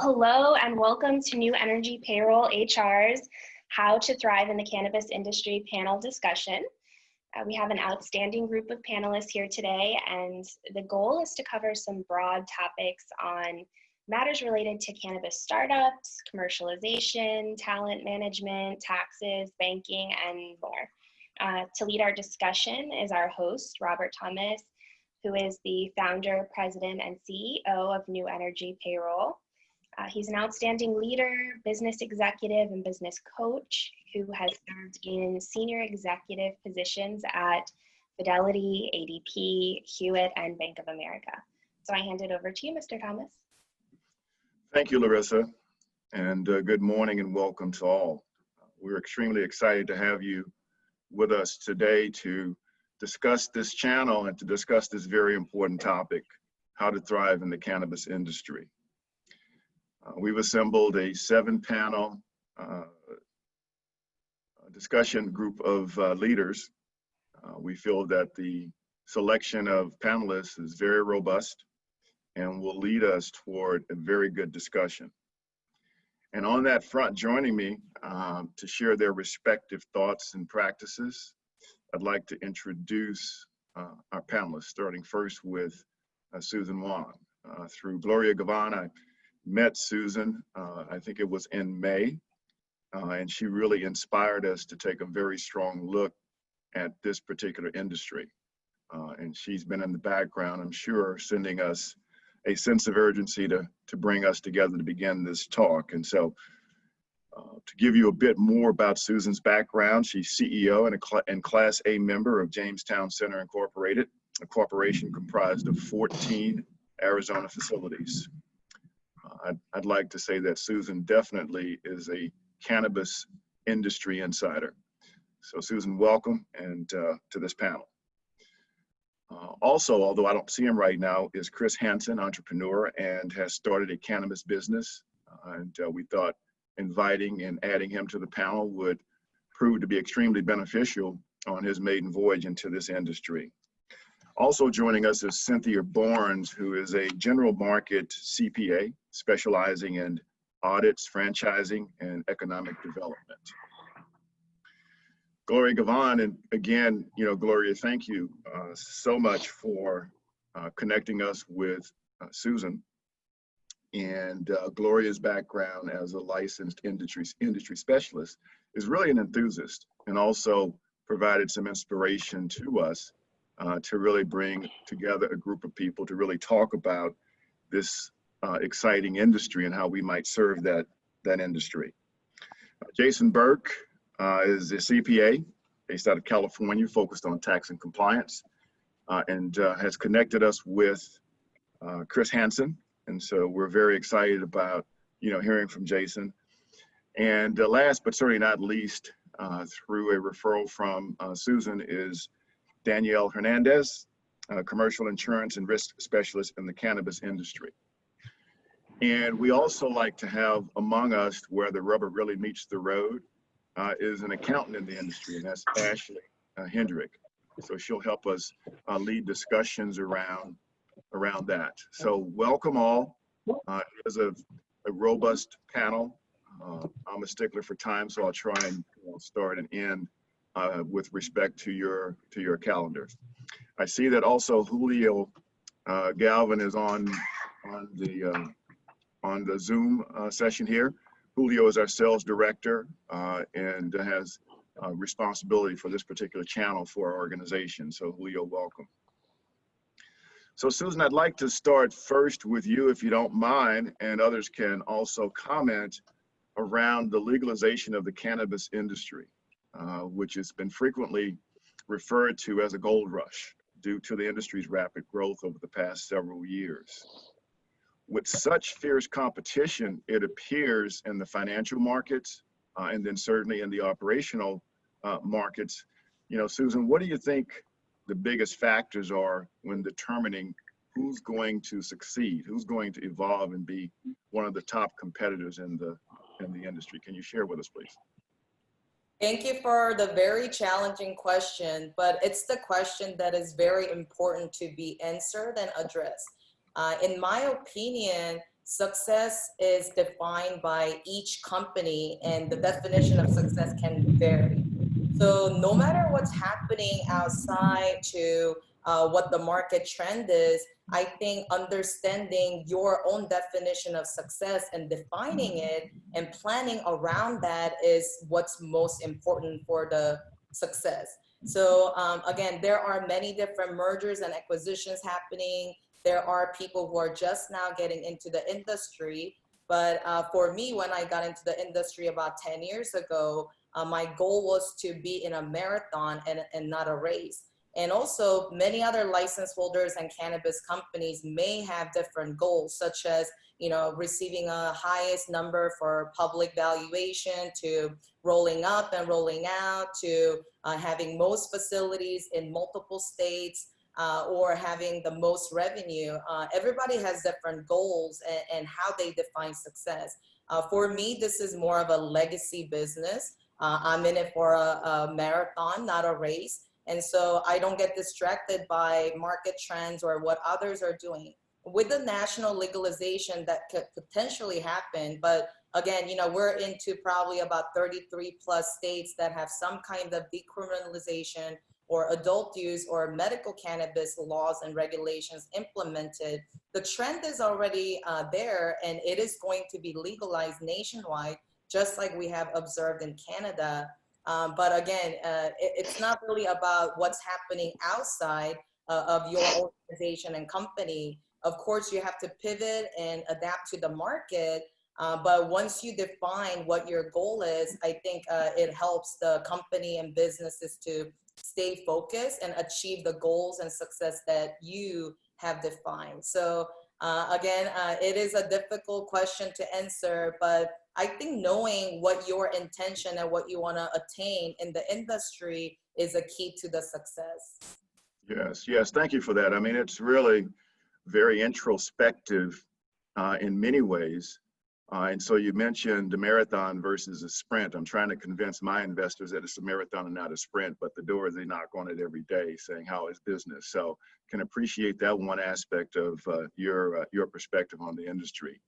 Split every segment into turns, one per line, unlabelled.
Hello and welcome to NU Energy Payroll HR's How to Thrive in the Cannabis Industry panel discussion. We have an outstanding group of panelists here today, and the goal is to cover some broad topics on matters related to cannabis startups, commercialization, talent management, taxes, banking, and more. To lead our discussion is our host, Robert Thomas, who is the founder, president, and CEO of NU Energy Payroll. He's an outstanding leader, business executive, and business coach who has served in senior executive positions at Fidelity, ADP, Hewitt, and Bank of America. So I hand it over to you, Mr. Thomas.
Thank you, Larissa, and good morning and welcome to all. We're extremely excited to have you with us today to discuss this channel and to discuss this very important topic, how to thrive in the cannabis industry. We've assembled a 7-panel discussion group of leaders. We feel that the selection of panelists is very robust and will lead us toward a very good discussion. And on that front, joining me to share their respective thoughts and practices, I'd like to introduce our panelists, starting first with Susan Hwang. Through Gloria Govan, I met Susan, I think it was in May, and she really inspired us to take a very strong look at this particular industry. And she's been in the background, I'm sure, sending us a sense of urgency to bring us together to begin this talk. And so to give you a bit more about Susan's background, she's CEO and Class A member of Jamestown Center Incorporated, a corporation comprised of 14 Arizona facilities. I'd like to say that Susan definitely is a cannabis industry insider. So Susan, welcome and to this panel. Also, although I don't see him right now, is Chris Hansen, entrepreneur, and has started a cannabis business. And we thought inviting and adding him to the panel would prove to be extremely beneficial on his maiden voyage into this industry. Also joining us is Cynthia Barnes, who is a general market CPA specializing in audits, franchising, and economic development. Gloria Govan, and again, Gloria, thank you so much for connecting us with Susan. And Gloria's background as a licensed industry specialist is really an enthusiast, and also provided some inspiration to us to really bring together a group of people to really talk about this exciting industry and how we might serve that industry. Jason Burke is a CPA based out of California, focused on tax and compliance, and has connected us with Chris Hansen. And so we're very excited about hearing from Jason. And last but certainly not least, through a referral from Susan, is Danielle Hernandez, commercial insurance and risk specialist in the cannabis industry. And we also like to have among us, where the rubber really meets the road, is an accountant in the industry, and that's Ashley Hendrick. So she'll help us lead discussions around that. So welcome all. As a robust panel. I'm a stickler for time, so I'll try and start and end with respect to your calendars. I see that also Julio Galvin is on the Zoom session here. Julio is our sales director and has responsibility for this particular channel for our organization. So Julio, welcome. So Susan, I'd like to start first with you, if you don't mind, and others can also comment around the legalization of the cannabis industry, which has been frequently referred to as a gold rush due to the industry's rapid growth over the past several years. With such fierce competition, it appears in the financial markets and then certainly in the operational markets. Susan, what do you think the biggest factors are when determining who's going to succeed, who's going to evolve and be one of the top competitors in the industry? Can you share with us, please?
Thank you for the very challenging question, but it's the question that is very important to be answered and addressed. In my opinion, success is defined by each company, and the definition of success can vary. So no matter what's happening outside to what the market trend is, I think understanding your own definition of success and defining it and planning around that is what's most important for the success. So again, there are many different mergers and acquisitions happening. There are people who are just now getting into the industry. But for me, when I got into the industry about 10 years ago, my goal was to be in a marathon and not a race. And also many other license holders and cannabis companies may have different goals, such as, you know, receiving a highest number for public valuation, to rolling up and rolling out, to having most facilities in multiple states, or having the most revenue. Everybody has different goals and how they define success. For me, this is more of a legacy business. I'm in it for a marathon, not a race. And so I don't get distracted by market trends or what others are doing. With the national legalization, that could potentially happen, but again, you know, we're into probably about 33 plus states that have some kind of decriminalization or adult use or medical cannabis laws and regulations implemented. The trend is already there, and it is going to be legalized nationwide, just like we have observed in Canada. But again, it's not really about what's happening outside of your organization and company. Of course, you have to pivot and adapt to the market. But once you define what your goal is, I think it helps the company and businesses to stay focused and achieve the goals and success that you have defined. So again, it is a difficult question to answer, but I think knowing what your intention and what you want to attain in the industry is a key to the success.
Yes, yes, thank you for that. I mean, it's really very introspective in many ways. And so you mentioned the marathon versus a sprint. I'm trying to convince my investors that it's a marathon and not a sprint, but the doors they knock on it every day saying, how is business? So can appreciate that one aspect of your perspective on the industry.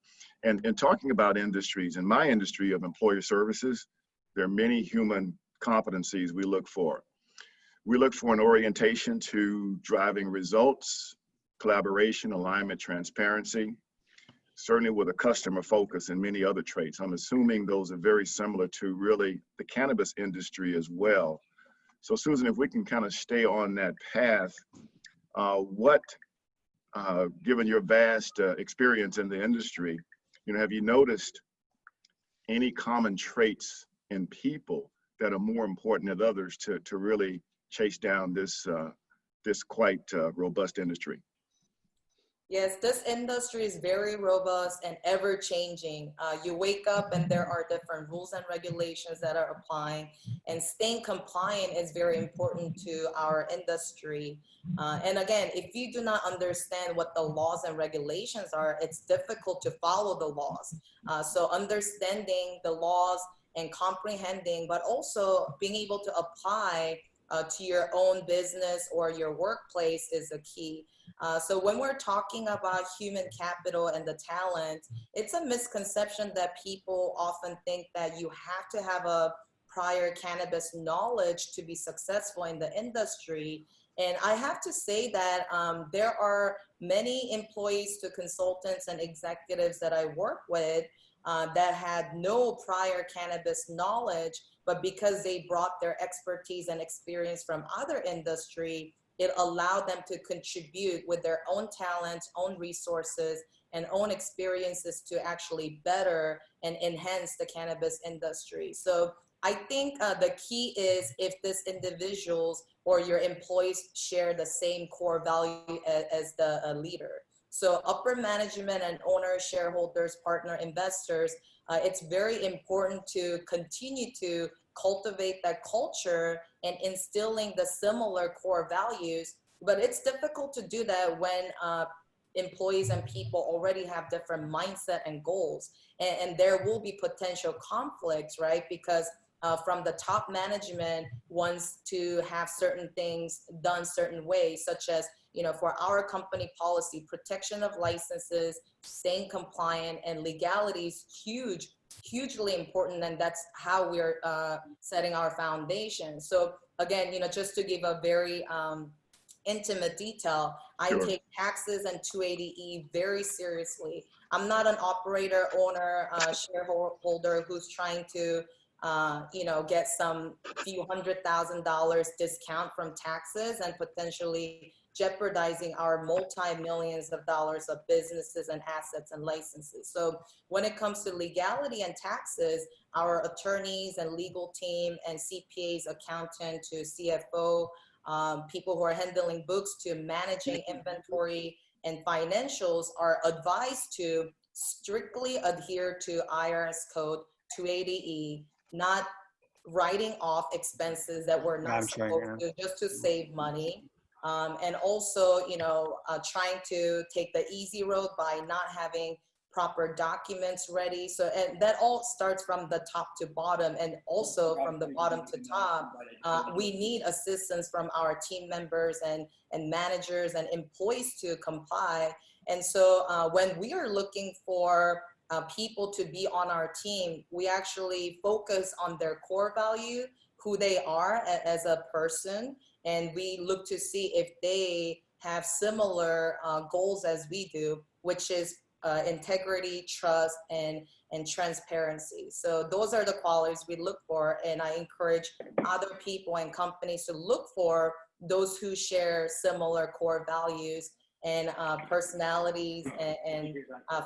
And talking about industries, in my industry of employer services, there are many human competencies we look for. We look for an orientation to driving results, collaboration, alignment, transparency, certainly with a customer focus and many other traits. I'm assuming those are very similar to really the cannabis industry as well. So Susan, if we can kind of stay on that path, given your vast experience in the industry, you know, have you noticed any common traits in people that are more important than others to really chase down this quite robust industry?
Yes, this industry is very robust and ever changing. You wake up and there are different rules and regulations that are applying, and staying compliant is very important to our industry. And again, if you do not understand what the laws and regulations are, it's difficult to follow the laws. So understanding the laws and comprehending, but also being able to apply to your own business or your workplace is a key. So when we're talking about human capital and the talent, it's a misconception that people often think that you have to have a prior cannabis knowledge to be successful in the industry. And I have to say that there are many employees to consultants and executives that I work with that had no prior cannabis knowledge, but because they brought their expertise and experience from other industry, it allowed them to contribute with their own talents, own resources, and own experiences to actually better and enhance the cannabis industry. So I think the key is if these individuals or your employees share the same core value as the leader. So upper management and owners, shareholders, partner investors, it's very important to continue to cultivate that culture and instilling the similar core values. But it's difficult to do that when employees and people already have different mindset and goals. And there will be potential conflicts, right? Because from the top management wants to have certain things done certain ways, such as for our company policy, protection of licenses, staying compliant, and legality is hugely important, and that's how we're setting our foundation. So again, just to give a very intimate detail, I take taxes and 280E very seriously. I'm not an operator, owner, shareholder who's trying to get some few $100,000 discount from taxes and potentially jeopardizing our multi-millions of dollars of businesses and assets and licenses. So when it comes to legality and taxes, our attorneys and legal team and CPAs, accountant to CFO, people who are handling books to managing inventory and financials are advised to strictly adhere to IRS code 280E, not writing off expenses that we're not supposed to, just to save money. And also, trying to take the easy road by not having proper documents ready. So, and that all starts from the top to bottom, and also from the bottom to top. We need assistance from our team members and managers and employees to comply. And so when we are looking for people to be on our team, we actually focus on their core value, who they are as a person, and we look to see if they have similar goals as we do, which is integrity, trust, and transparency. So those are the qualities we look for, and I encourage other people and companies to look for those who share similar core values and personalities and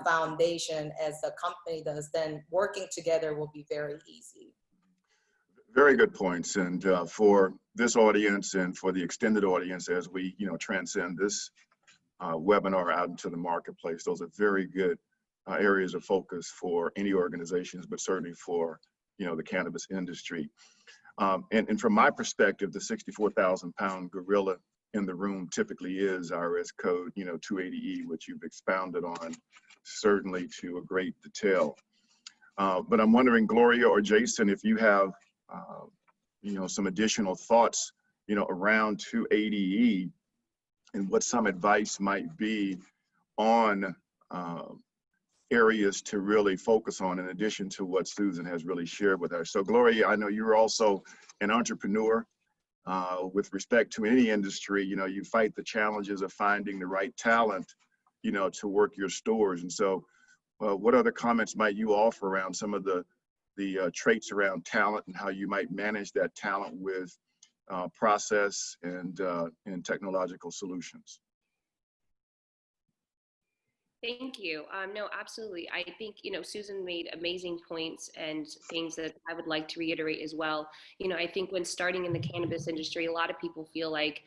foundation as the company does. Then working together will be very easy.
Very good points. And for this audience and for the extended audience, as we transcend this webinar out into the marketplace, those are very good areas of focus for any organizations, but certainly for the cannabis industry. And from my perspective, the 64,000-pound gorilla in the room typically is IRS code 280E, which you've expounded on certainly to a great detail. But I'm wondering, Gloria or Jason, if you have some additional thoughts around 280E and what some advice might be on areas to really focus on, in addition to what Susan has really shared with us. So Gloria, I know you're also an entrepreneur. With respect to any industry, you fight the challenges of finding the right talent, to work your stores. And so what other comments might you offer around some of the traits around talent and how you might manage that talent with process and technological solutions?
Thank you. No, absolutely. I think, Susan made amazing points and things that I would like to reiterate as well. I think when starting in the cannabis industry, a lot of people feel like,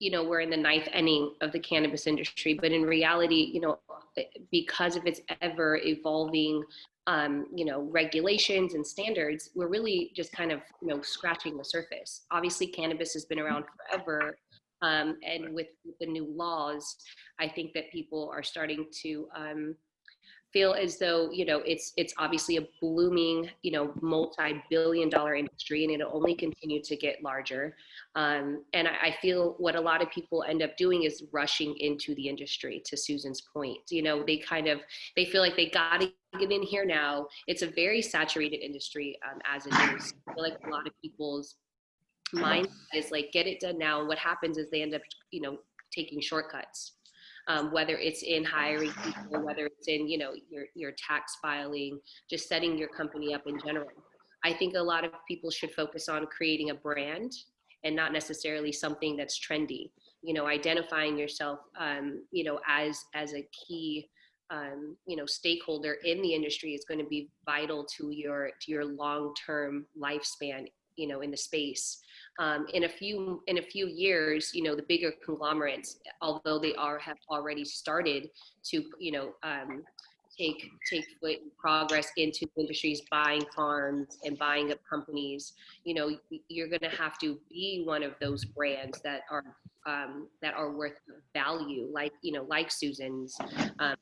we're in the ninth inning of the cannabis industry, but in reality, because of its ever evolving, regulations and standards, we're really just kind of, scratching the surface. Obviously, cannabis has been around forever. And with the new laws, I think that people are starting to feel as though, it's obviously a blooming, multi-billion-dollar industry, and it'll only continue to get larger. And I feel what a lot of people end up doing is rushing into the industry, to Susan's point. They feel like they got to get in here now. It's a very saturated industry as it is. I feel like a lot of people's mind is like, get it done now. What happens is they end up, taking shortcuts, whether it's in hiring people, whether it's in, your tax filing, just setting your company up in general. I think a lot of people should focus on creating a brand and not necessarily something that's trendy, identifying yourself, as a key, stakeholder in the industry is going to be vital to your long-term lifespan, in the space. In a few years, the bigger conglomerates, although they have already started to, take foot in progress into industries, buying farms and buying up companies, you're going to have to be one of those brands that are worth value, like Susan's, and,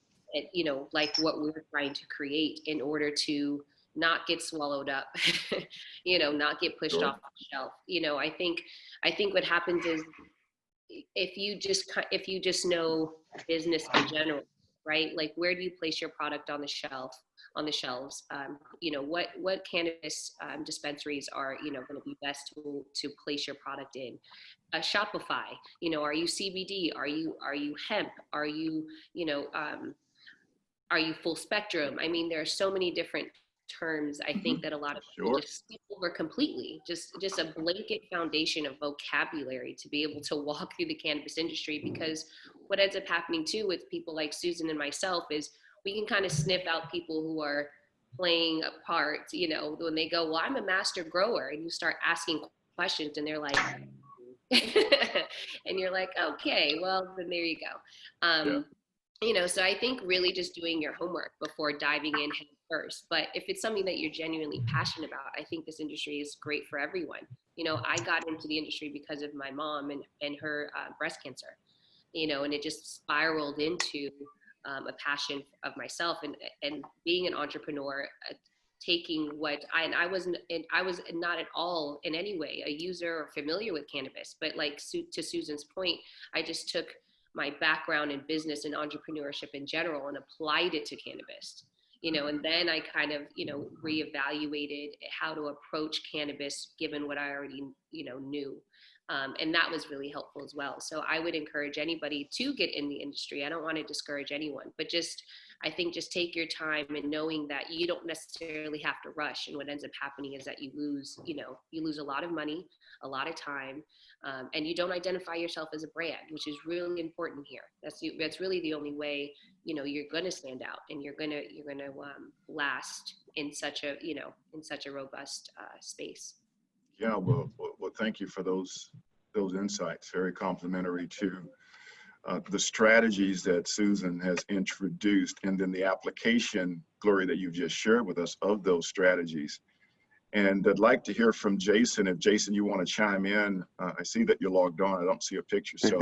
like what we're trying to create in order to not get swallowed up, not get pushed off the shelf. I think what happens is, if you just know business in general, right? Like, where do you place your product on the shelves? You know, what cannabis dispensaries are, you know, going to be best to place your product in? Shopify, you know, are you CBD? Are you hemp? Are you, you know, are you full spectrum? I mean, there are so many different terms, I think, that a lot of people
Sure.
just skip over completely. Just a blanket foundation of vocabulary to be able to walk through the cannabis industry, because what ends up happening too with people like Susan and myself is we can kind of sniff out people who are playing a part, you know, when they go, well, I'm a master grower, and you start asking questions and they're like, and you're like, okay, well, then there you go.
Yeah.
You know, so I think really just doing your homework before diving in head first. But if it's something that you're genuinely passionate about, I think this industry is great for everyone. You know, I got into the industry because of my mom and her breast cancer, you know, and it just spiraled into a passion of myself and being an entrepreneur, taking what I was not at all in any way a user or familiar with cannabis, but like to Susan's point, I just took my background in business and entrepreneurship in general and applied it to cannabis, you know, and then I kind of, you know, reevaluated how to approach cannabis given what I already, you know, knew. And that was really helpful as well. So I would encourage anybody to get in the industry. I don't want to discourage anyone, but I think just take your time and knowing that you don't necessarily have to rush. And what ends up happening is that you lose a lot of money, a lot of time, and you don't identify yourself as a brand, which is really important here. That's really the only way, you know, you're going to stand out and you're going to last in such a robust space.
Yeah, well, thank you for those insights. Very complimentary to the strategies that Susan has introduced, and then the application, Gloria, that you've just shared with us of those strategies. And I'd like to hear from Jason. If Jason, you want to chime in, I see that you're logged on. I don't see a picture, so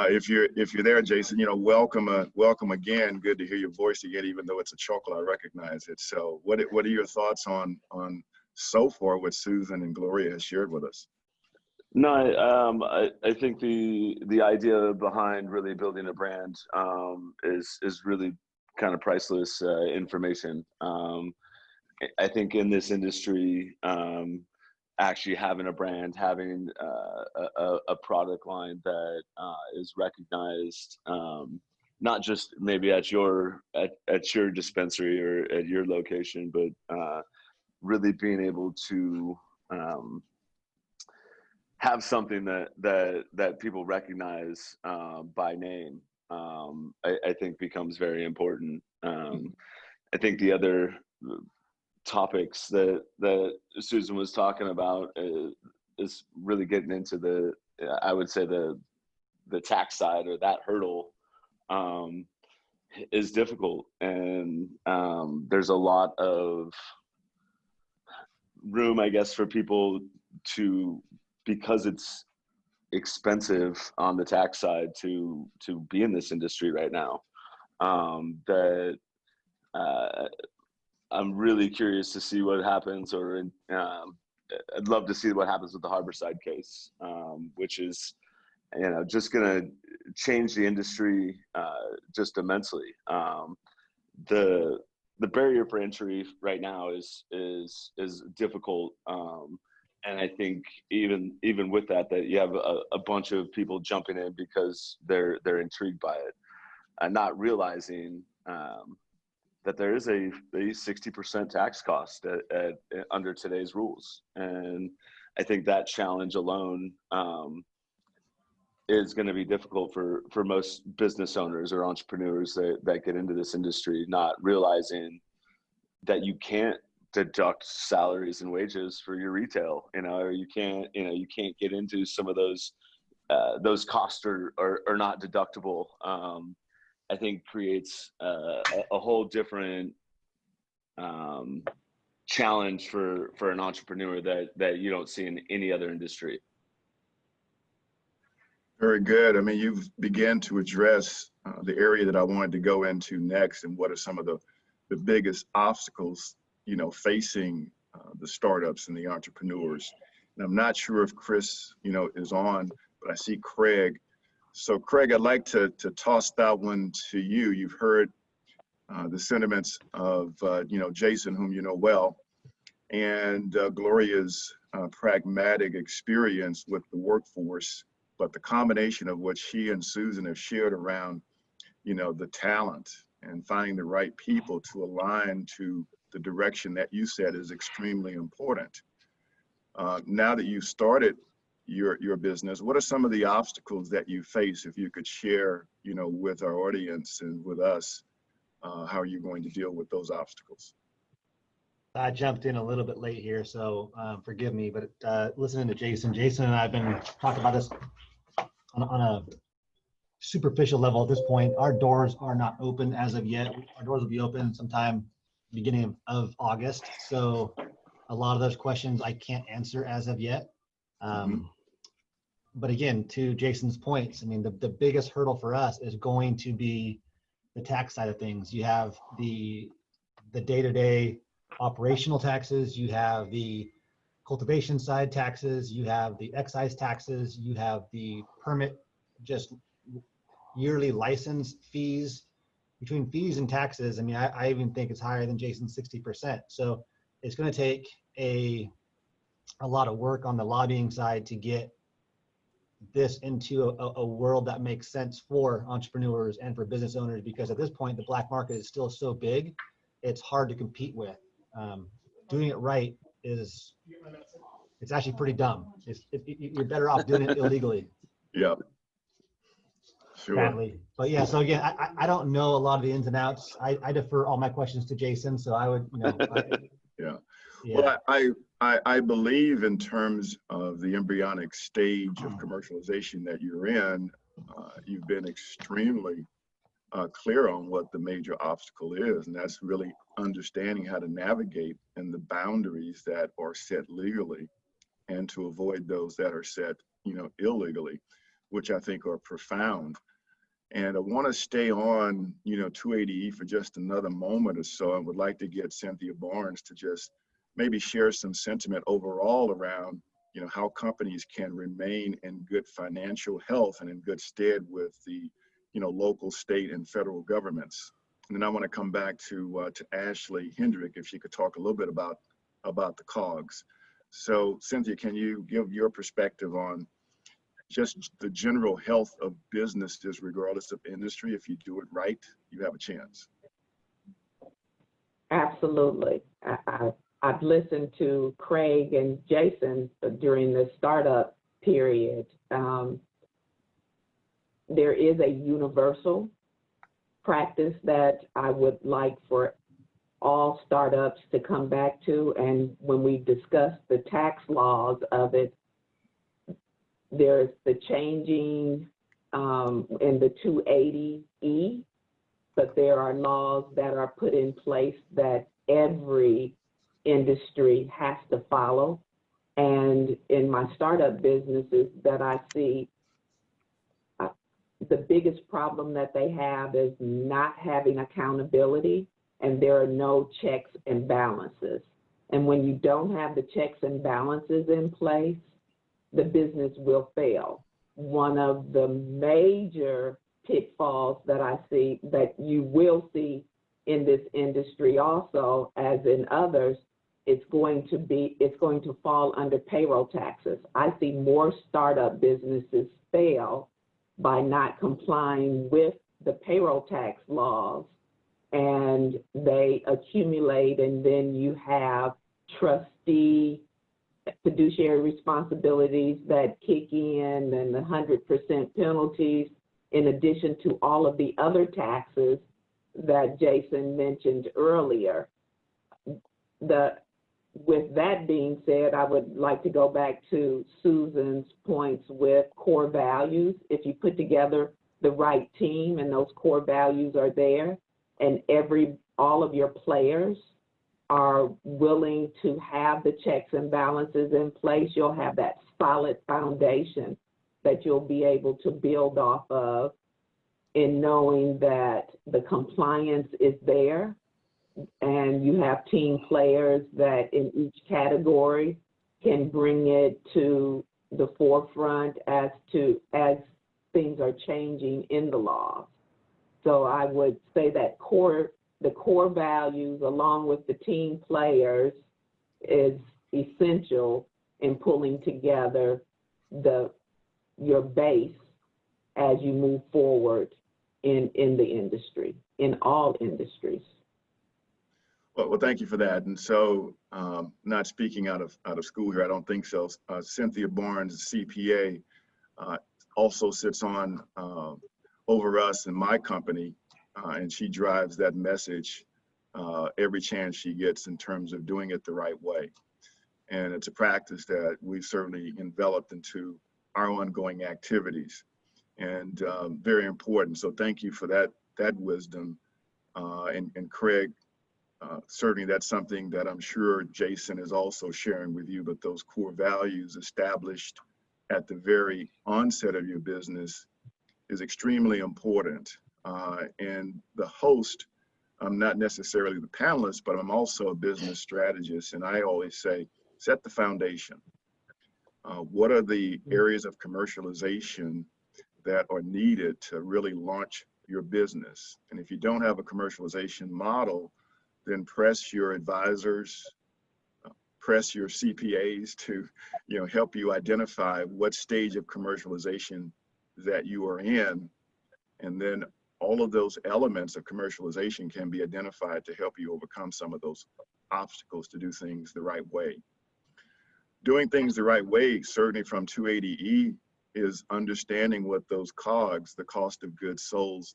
if you're there, Jason, you know, welcome again. Good to hear your voice again, even though it's a chuckle. I recognize it. So, what are your thoughts on so far what Susan and Gloria has shared with us?
No, I think the idea behind really building a brand is really kind of priceless information. I think in this industry, actually having a brand, having a product line that is recognized, not just maybe at your dispensary or at your location, but really being able to have something that people recognize by name, I think becomes very important. I think the other topics that Susan was talking about is really getting into I would say the tax side, or that hurdle is difficult, and there's a lot of room, I guess, for people to, because it's expensive on the tax side to be in this industry right now, that I'm really curious to see what happens, or I'd love to see what happens with the Harborside case, which is, you know, just going to change the industry just immensely. The barrier for entry right now is difficult, and I think even with that you have a bunch of people jumping in because they're intrigued by it, and not realizing that there is a 60% tax cost at under today's rules. And I think that challenge alone is going to be difficult for most business owners or entrepreneurs that get into this industry, not realizing that you can't deduct salaries and wages for your retail, you know, or you can't get into some of those costs are not deductible. I think creates a whole different challenge for an entrepreneur that you don't see in any other industry.
Very good. I mean, you've began to address the area that I wanted to go into next, and what are some of the biggest obstacles, you know, facing the startups and the entrepreneurs. And I'm not sure if Chris, you know, is on. but I see Craig. So Craig, I'd like to toss that one to you. You've heard the sentiments of Jason, whom you know well, and Gloria's pragmatic experience with the workforce, but the combination of what she and Susan have shared around, the talent and finding the right people to align to the direction that you said is extremely important. Now that you've started your business, what are some of the obstacles that you face? If you could share, with our audience and with us, how are you going to deal with those obstacles?
I jumped in a little bit late here, so forgive me, but listening to Jason and I have been talking about this on a superficial level at this point. Our doors are not open as of yet. Our doors will be open sometime beginning of August. So a lot of those questions I can't answer as of yet. But again, to Jason's points, I mean, the biggest hurdle for us is going to be the tax side of things. You have the day-to-day operational taxes, you have the cultivation side taxes, you have the excise taxes, you have the permit, just yearly license fees. Between fees and taxes, I mean, I even think it's higher than Jason's 60%. So it's going to take a lot of work on the lobbying side to get this into a world that makes sense for entrepreneurs and for business owners, because at this point, the black market is still so big, it's hard to compete with. Doing it right it's actually pretty dumb. You're better off doing it illegally.
Yeah. Sure.
Badly. But yeah, so again, I don't know a lot of the ins and outs. I defer all my questions to Jason, so I would,
Yeah.
Yeah.
Well, I believe in terms of the embryonic stage of commercialization that you're in, you've been extremely clear on what the major obstacle is, and that's really understanding how to navigate in the boundaries that are set legally and to avoid those that are set, illegally, which I think are profound. And I want to stay on, 280E for just another moment or so. I would like to get Cynthia Barnes to just maybe share some sentiment overall around, how companies can remain in good financial health and in good stead with the, local, state, and federal governments. And then I want to come back to Ashley Hendrick, if she could talk a little bit about the COGS. So Cynthia, can you give your perspective on just the general health of businesses, regardless of industry? If you do it right, you have a chance.
Absolutely. I've listened to Craig and Jason during the startup period. There is a universal practice that I would like for all startups to come back to. And when we discuss the tax laws of it, there's the changing in the 280E, but there are laws that are put in place that every industry has to follow. And in my startup businesses that I see, the biggest problem that they have is not having accountability, and there are no checks and balances. And when you don't have the checks and balances in place, the business will fail. One of the major pitfalls that I see, that you will see in this industry also, as in others, it's going to fall under payroll taxes. I see more startup businesses fail by not complying with the payroll tax laws, and they accumulate, and then you have trustee fiduciary responsibilities that kick in, and the 100% penalties, in addition to all of the other taxes that Jason mentioned earlier. With that being said, I would like to go back to Susan's points with core values. If you put together the right team and those core values are there, and all of your players are willing to have the checks and balances in place, you'll have that solid foundation that you'll be able to build off of, in knowing that the compliance is there, and you have team players that in each category can bring it to the forefront as things are changing in the laws. So I would say that the core values along with the team players is essential in pulling together your base as you move forward in the industry, in all industries.
Well, thank you for that. And so, not speaking out of school here, I don't think so. Cynthia Barnes, CPA, also sits on over us in my company, and she drives that message every chance she gets in terms of doing it the right way. And it's a practice that we've certainly enveloped into our ongoing activities, and very important. So thank you for that wisdom. And Craig, certainly that's something that I'm sure Jason is also sharing with you, but those core values established at the very onset of your business is extremely important. And the host, I'm not necessarily the panelist, but I'm also a business strategist. And I always say, set the foundation. What are the areas of commercialization that are needed to really launch your business? And if you don't have a commercialization model, then press your advisors, press your CPAs to, help you identify what stage of commercialization that you are in. And then all of those elements of commercialization can be identified to help you overcome some of those obstacles to do things the right way. Doing things the right way, certainly from 280E, is understanding what those COGS, the cost of goods sold,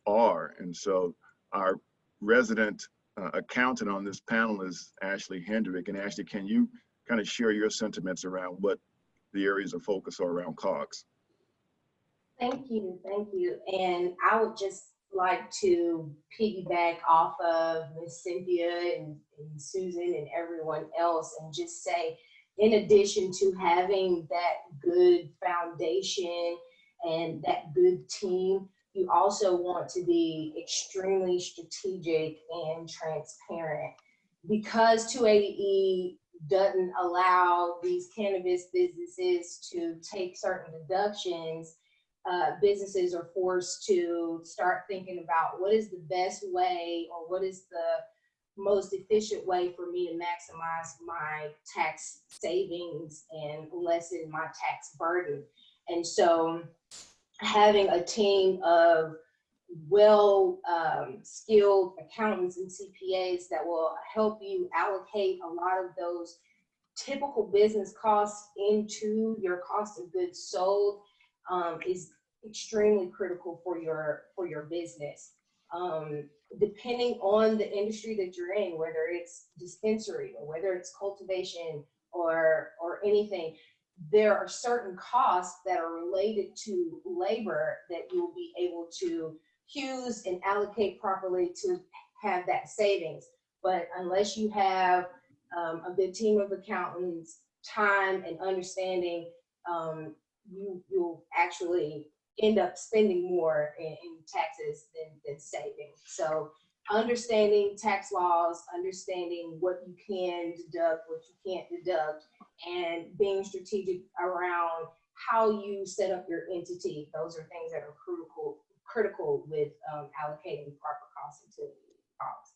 are. And so our resident accountant on this panel is Ashley Hendrick. And Ashley, can you kind of share your sentiments around what the areas of focus are around COGS?
Thank you. And I would just like to piggyback off of Ms. Cynthia and Susan and everyone else and just say, in addition to having that good foundation and that good team, you also want to be extremely strategic and transparent. Because 280E doesn't allow these cannabis businesses to take certain deductions, businesses are forced to start thinking about what is the best way or what is the most efficient way for me to maximize my tax savings and lessen my tax burden. And so having a team of skilled accountants and CPAs that will help you allocate a lot of those typical business costs into your cost of goods sold is extremely critical for your business. Depending on the industry that you're in, whether it's dispensary or whether it's cultivation or anything, there are certain costs that are related to labor that you'll be able to use and allocate properly to have that savings. But unless you have a good team of accountants, time and understanding, you'll actually end up spending more in taxes than saving. So understanding tax laws, understanding what you can deduct, what you can't deduct, and being strategic around how you set up your entity. Those are things that are critical with allocating proper costs into costs.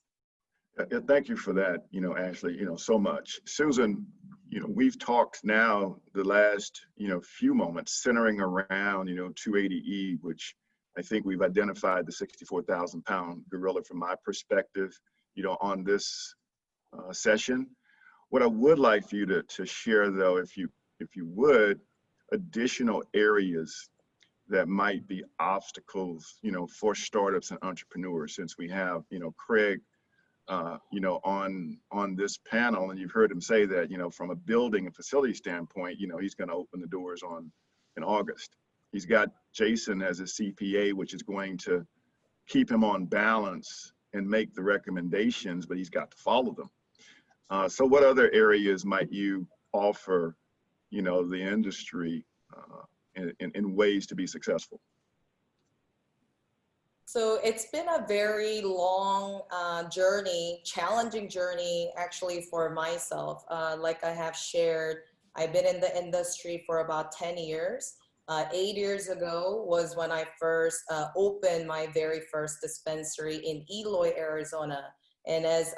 Yeah, thank you for that, Ashley, so much. Susan, we've talked now the last, few moments centering around, 280E, which I think we've identified the 64,000 pound gorilla from my perspective, on this session. What I would like for you to share though, if you would, additional areas that might be obstacles, for startups and entrepreneurs, since we have, Craig, on this panel, and you've heard him say that, from a building and facility standpoint, he's going to open the doors in August. He's got Jason as a CPA, which is going to keep him on balance and make the recommendations, but he's got to follow them. So what other areas might you offer, the industry in ways to be successful?
So it's been a very long journey, challenging journey actually for myself. Like I have shared, I've been in the industry for about 10 years. 8 years ago was when I first opened my very first dispensary in Eloy, Arizona. And as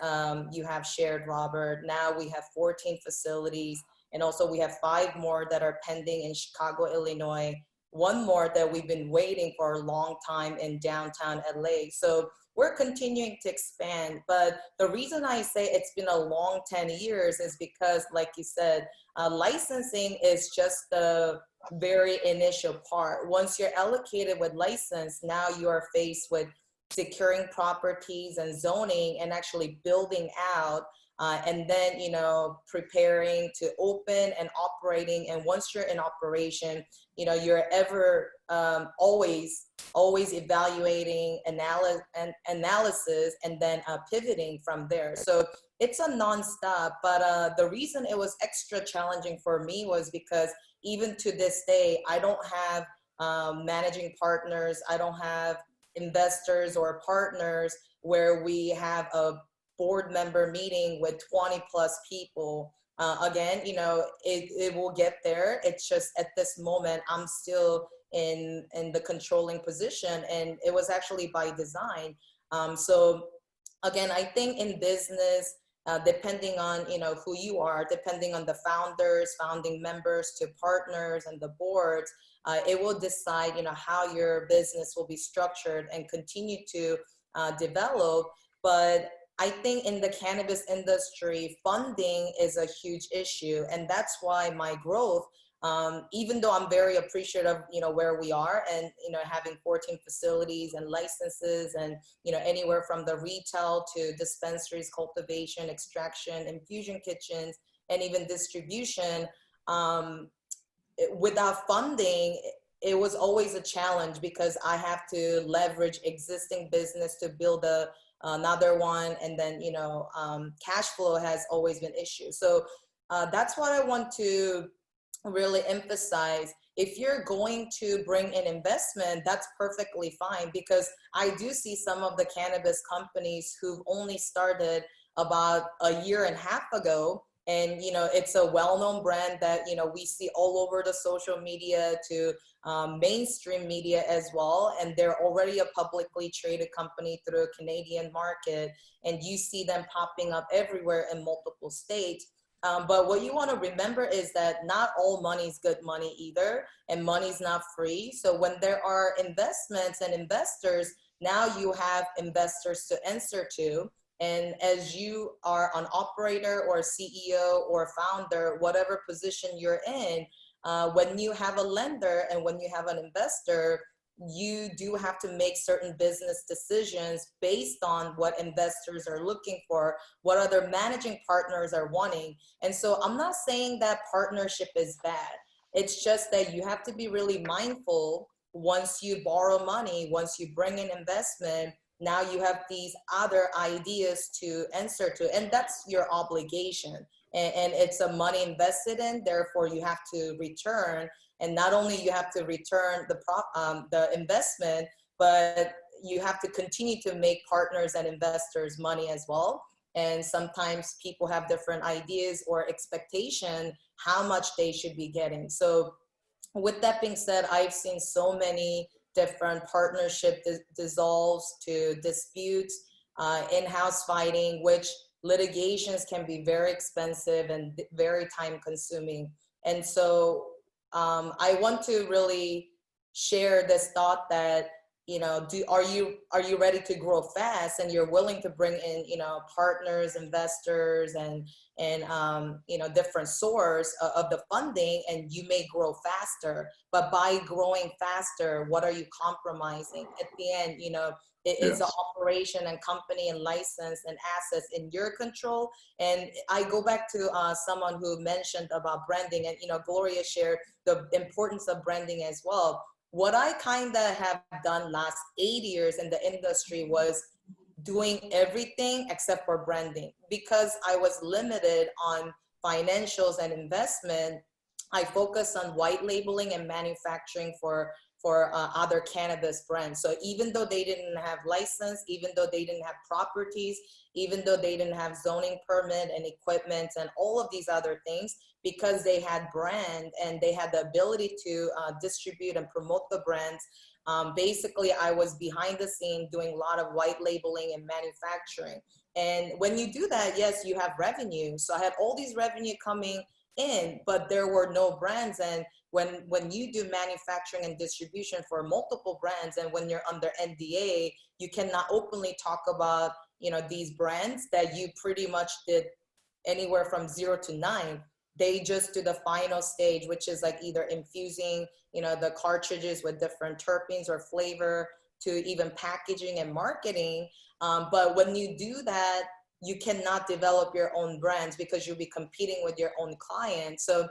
you have shared, Robert, now we have 14 facilities, and also we have 5 more that are pending in Chicago, Illinois, 1 more that we've been waiting for a long time in downtown LA. So we're continuing to expand. But the reason I say it's been a long 10 years is because, like you said, licensing is just the very initial part. Once you're allocated with license, now you are faced with securing properties and zoning and actually building out, and then, you know, preparing to open and operating. And once you're in operation, you know, you're ever always evaluating, analysis, and then pivoting from there. So it's a nonstop. But the reason it was extra challenging for me was because even to this day, I don't have managing partners. I don't have investors or partners where we have a board member meeting with 20 plus people. Again, you know, it will get there. It's just at this moment, I'm still in the controlling position, and it was actually by design. So again, I think in business, depending on, you know, who you are, depending on the founders, founding members to partners and the boards, it will decide, you know, how your business will be structured and continue to develop. But I think in the cannabis industry, funding is a huge issue. And that's why my growth, even though I'm very appreciative, you know, where we are and, you know, having 14 facilities and licenses and, you know, anywhere from the retail to dispensaries, cultivation, extraction, infusion kitchens, and even distribution, without funding, it was always a challenge because I have to leverage existing business to build another one. And then, you know, cash flow has always been an issue. So that's what I want to really emphasize. If you're going to bring in investment, that's perfectly fine, because I do see some of the cannabis companies who've only started about a year and a half ago. And, you know, it's a well-known brand that, you know, we see all over the social media to mainstream media as well. And they're already a publicly traded company through a Canadian market. And you see them popping up everywhere in multiple states. But what you want to remember is that not all money is good money either. And money's not free. So when there are investments and investors, now you have investors to answer to. And as you are an operator or a CEO or founder, whatever position you're in, when you have a lender and when you have an investor, you do have to make certain business decisions based on what investors are looking for, what other managing partners are wanting. And so I'm not saying that partnership is bad. It's just that you have to be really mindful once you borrow money, once you bring in investment. Now you have these other ideas to answer to, and that's your obligation. And it's a money invested in, therefore you have to return. And not only you have to return the investment, but you have to continue to make partners and investors money as well. And sometimes people have different ideas or expectation how much they should be getting. So with that being said, I've seen so many different partnership dissolves to disputes, in-house fighting, which litigations can be very expensive and very time consuming. And so I want to really share this thought that, you know, are you ready to grow fast and you're willing to bring in, you know, partners, investors, and you know, different source of the funding, and you may grow faster. But by growing faster, what are you compromising? At the end, you know, it's an operation and company and license and assets in your control. And I go back to someone who mentioned about branding, and, you know, Gloria shared the importance of branding as well. What I kind of have done last 8 years in the industry was doing everything except for branding. Because I was limited on financials and investment, I focused on white labeling and manufacturing for for other cannabis brands. So even though they didn't have license, even though they didn't have properties, even though they didn't have zoning permit and equipment and all of these other things, because they had brand and they had the ability to distribute and promote the brands, basically I was behind the scene doing a lot of white labeling and manufacturing. And when you do that, yes, you have revenue. So I had all these revenue coming in, but there were no brands. And when you do manufacturing and distribution for multiple brands, and when you're under NDA, you cannot openly talk about, you know, these brands that you pretty much did anywhere from 0 to 9. They just do the final stage, which is like either infusing, you know, the cartridges with different terpenes or flavor, to even packaging and marketing. But when you do that, you cannot develop your own brands because you'll be competing with your own clients. So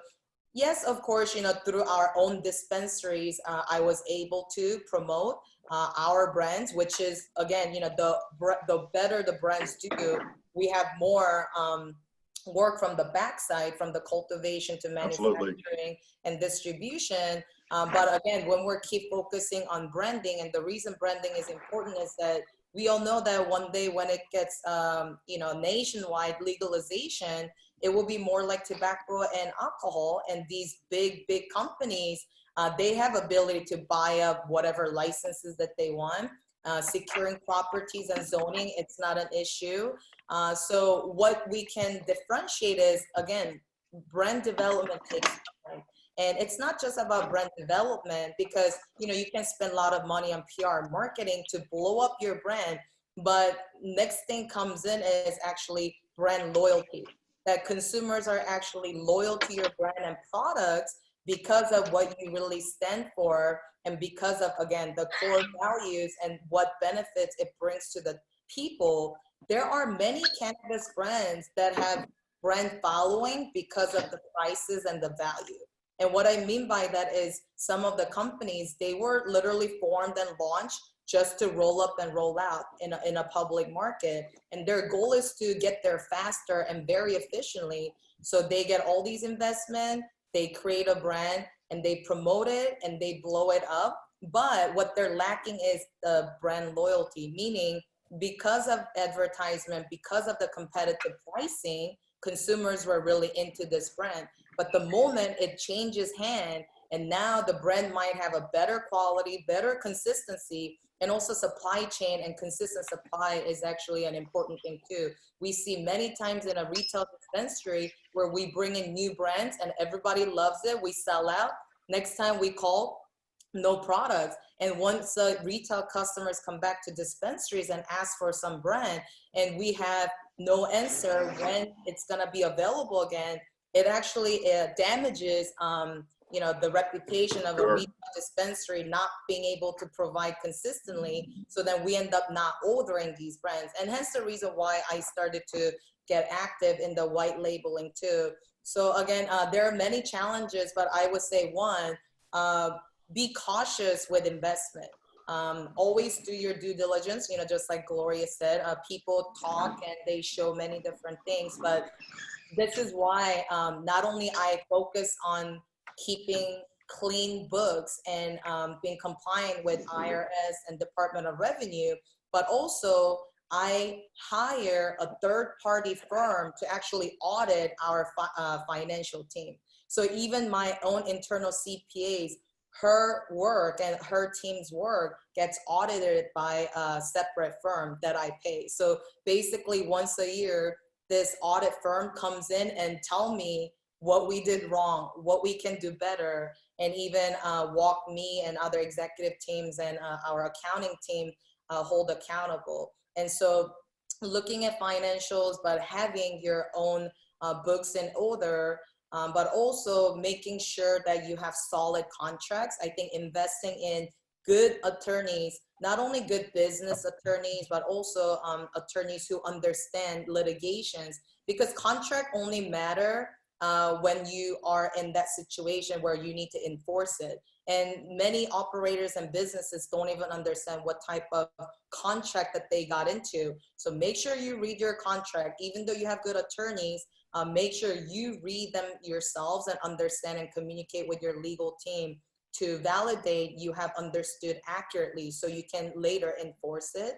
yes, of course, you know, through our own dispensaries, I was able to promote our brands, which is, again, you know, the better the brands do, we have more work from the backside, from the cultivation to manufacturing and distribution. But again, when we keep focusing on branding, and the reason branding is important is that we all know that one day when it gets, you know, nationwide legalization, it will be more like tobacco and alcohol. And these big companies, they have ability to buy up whatever licenses that they want. Securing properties and zoning, it's not an issue. So what we can differentiate is, again, brand development takes time. And it's not just about brand development, because, you know, you can spend a lot of money on PR marketing to blow up your brand. But next thing comes in is actually brand loyalty, that consumers are actually loyal to your brand and products because of what you really stand for, and because of, again, the core values and what benefits it brings to the people. There are many cannabis brands that have brand following because of the prices and the value. And what I mean by that is some of the companies, they were literally formed and launched just to roll up and roll out in a public market. And their goal is to get there faster and very efficiently. So they get all these investment, they create a brand, and they promote it and they blow it up. But what they're lacking is the brand loyalty, meaning because of advertisement, because of the competitive pricing, consumers were really into this brand. But the moment it changes hand, and now the brand might have a better quality, better consistency, and also supply chain and consistent supply is actually an important thing too. We see many times in a retail dispensary where we bring in new brands and everybody loves it, we sell out. Next time we call, no products. And once retail customers come back to dispensaries and ask for some brand, and we have no answer when it's gonna be available again, it actually damages you know, the reputation of a retail dispensary not being able to provide consistently. So then we end up not ordering these brands. And hence the reason why I started to get active in the white labeling too. So again, there are many challenges, but I would say one, be cautious with investment. Always do your due diligence, you know, just like Gloria said, people talk and they show many different things, but this is why not only I focus on keeping clean books and being compliant with IRS and Department of Revenue, but also I hire a third-party firm to actually audit our financial team. So even my own internal CPAs, her work and her team's work gets audited by a separate firm that I pay. So basically once a year, this audit firm comes in and tell me what we did wrong, what we can do better, and even walk me and other executive teams and our accounting team hold accountable. And so looking at financials, but having your own books in order, but also making sure that you have solid contracts. I think investing in good attorneys, not only good business attorneys, but also attorneys who understand litigations, because contract only matter when you are in that situation where you need to enforce it. And many operators and businesses don't even understand what type of contract that they got into. So make sure you read your contract. Even though you have good attorneys, make sure you read them yourselves and understand and communicate with your legal team to validate you have understood accurately so you can later enforce it.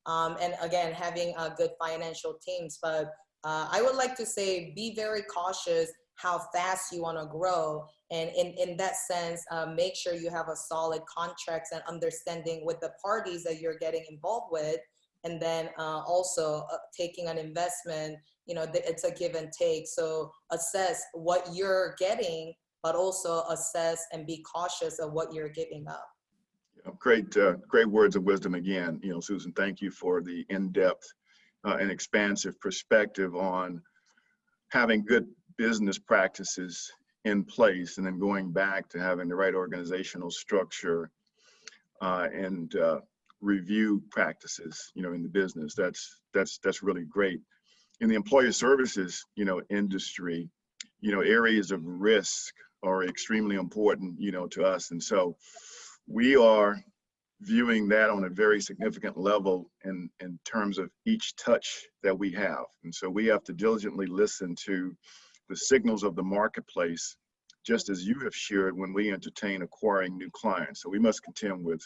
And again, having good financial teams. But I would like to say, be very cautious how fast you want to grow. And in that sense, make sure you have a solid contracts and understanding with the parties that you're getting involved with. And then also taking an investment, you know, it's a give and take. So assess what you're getting, but also assess and be cautious of what you're giving up.
Great words of wisdom again. You know, Susan, thank you for the in-depth and expansive perspective on having good business practices in place, and then going back to having the right organizational structure and review practices, you know, in the business. That's really great. In the employer services, you know, industry, you know, areas of risk are extremely important, you know, to us, and so we are viewing that on a very significant level in terms of each touch that we have. And so we have to diligently listen to the signals of the marketplace, just as you have shared when we entertain acquiring new clients. So we must contend with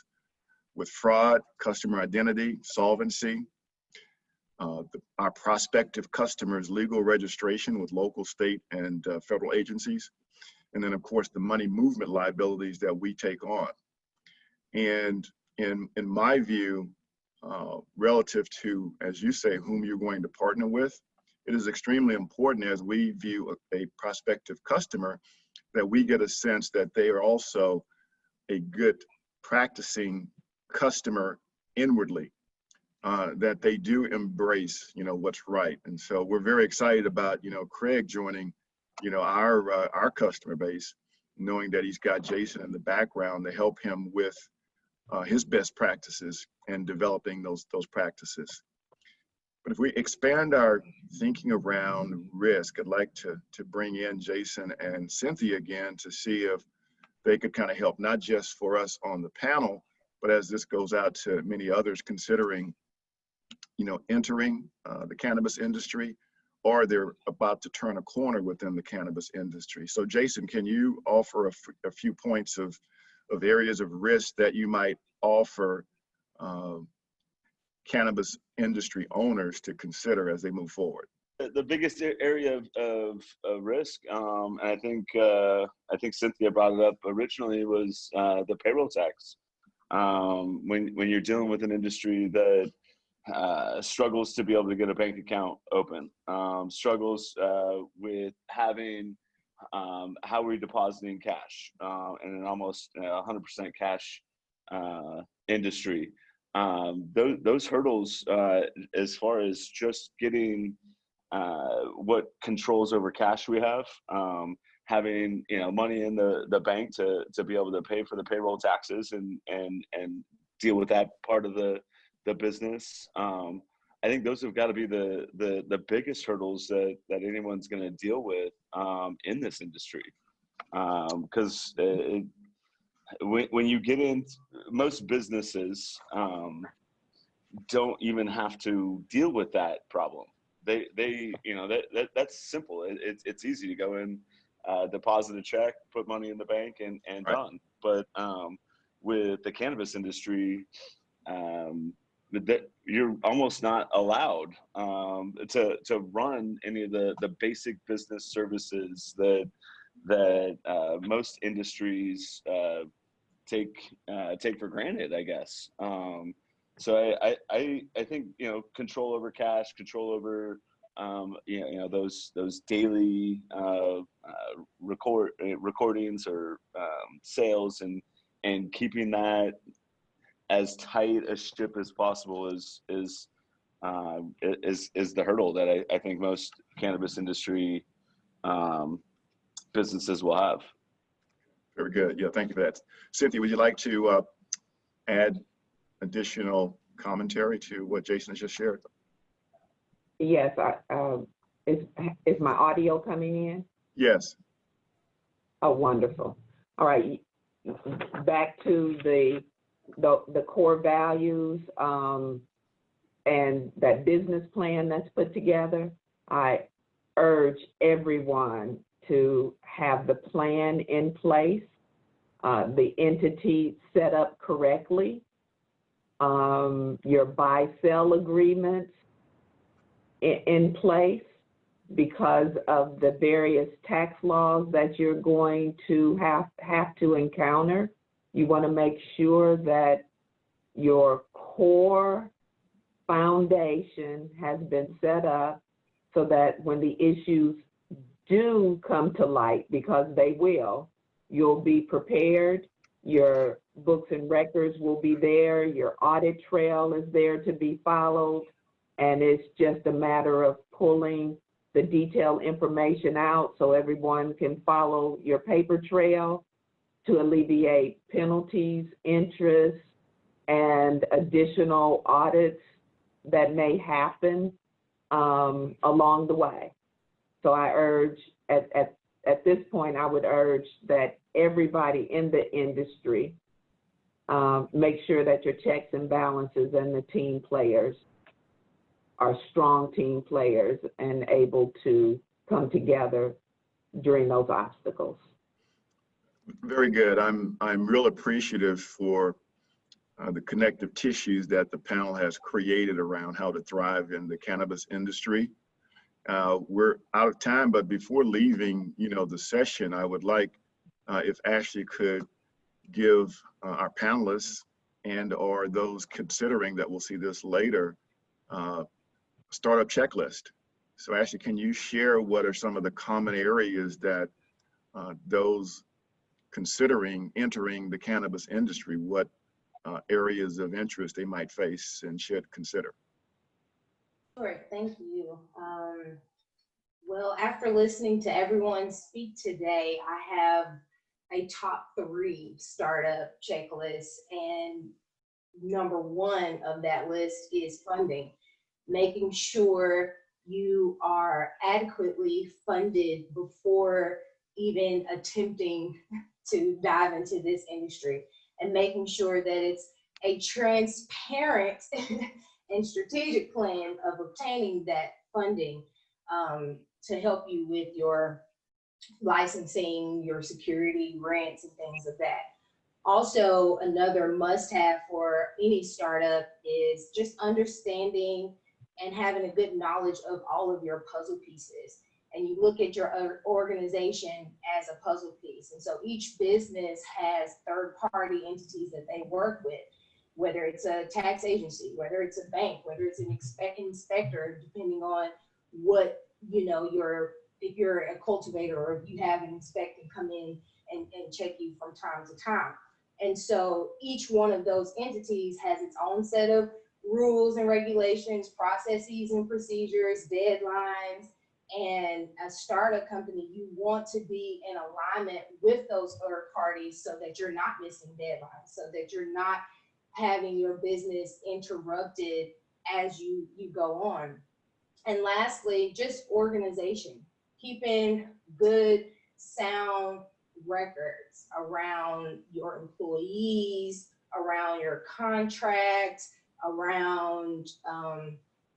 fraud, customer identity, solvency, our prospective customers' legal registration with local, state, and federal agencies, and then of course the money movement liabilities that we take on. And in my view, relative to, as you say, whom you're going to partner with, it is extremely important as we view a prospective customer that we get a sense that they are also a good practicing customer inwardly, that they do embrace, you know, what's right. And so we're very excited about, you know, Craig joining, you know, our customer base, knowing that he's got Jason in the background to help him with his best practices and developing those practices. But if we expand our thinking around risk, I'd like to bring in Jason and Cynthia again to see if they could kind of help, not just for us on the panel, but as this goes out to many others considering, you know, entering the cannabis industry, or they're about to turn a corner within the cannabis industry. So Jason, can you offer a few points of areas of risk that you might offer cannabis industry owners to consider as they move forward?
The biggest area of risk, and I think Cynthia brought it up originally, was the payroll tax. When you're dealing with an industry that struggles to be able to get a bank account open, struggles with having how we're depositing cash in an almost 100% cash industry. Those hurdles, as far as just getting what controls over cash we have, having, you know, money in the bank to be able to pay for the payroll taxes and deal with that part of the business. I think those have got to be the biggest hurdles that anyone's going to deal with in this industry, because when you get in, most businesses don't even have to deal with that problem. They you know, that's simple. It's easy to go in, deposit a check, put money in the bank, and right, done. But with the cannabis industry, that you're almost not allowed to run any of the basic business services that most industries take for granted, I guess. So I think, you know, control over cash, control over you know those daily recordings or sales, and keeping that as tight a ship as possible is the hurdle that I think most cannabis industry businesses will have.
Very good. Yeah, thank you for that. Cynthia, would you like to add additional commentary to what Jason has just shared?
Yes. Is my audio coming in?
Yes.
Oh, wonderful. All right. Back to the core values and that business plan that's put together. I urge everyone to have the plan in place the entity set up correctly, your buy-sell agreements in place because of the various tax laws that you're going to have to encounter. You want to make sure that your core foundation has been set up so that when the issues do come to light, because they will, you'll be prepared. Your books and records will be there. Your audit trail is there to be followed. And it's just a matter of pulling the detailed information out so everyone can follow your paper trail to alleviate penalties, interest, and additional audits that may happen along the way. So I urge, at this point, I would urge that everybody in the industry make sure that your checks and balances and the team players are strong team players and able to come together during those obstacles.
Very good. I'm real appreciative for the connective tissues that the panel has created around how to thrive in the cannabis industry. We're out of time, but before leaving, the session, I would like if Ashley could give our panelists and/or those considering that we'll see this later, startup checklist. So Ashley, can you share what are some of the common areas that those considering entering the cannabis industry, what areas of interest they might face and should consider?
Sure, thank you. Well, after listening to everyone speak today, I have a top 3 startup checklist, and number 1 of that list is funding. Making sure you are adequately funded before even attempting to dive into this industry, and making sure that it's a transparent and strategic plan of obtaining that funding to help you with your licensing, your security, grants, and things of that. Also, another must-have for any startup is just understanding and having a good knowledge of all of your puzzle pieces. And you look at your organization as a puzzle piece. And so each business has third-party entities that they work with, whether it's a tax agency, whether it's a bank, whether it's an inspector, depending on what, if you're a cultivator or if you have an inspector come in and check you from time to time. And so each one of those entities has its own set of rules and regulations, processes and procedures, deadlines. And a startup company, you want to be in alignment with those third parties so that you're not missing deadlines, so that you're not having your business interrupted as you go on. And lastly, just organization, keeping good, sound records around your employees, around your contracts, around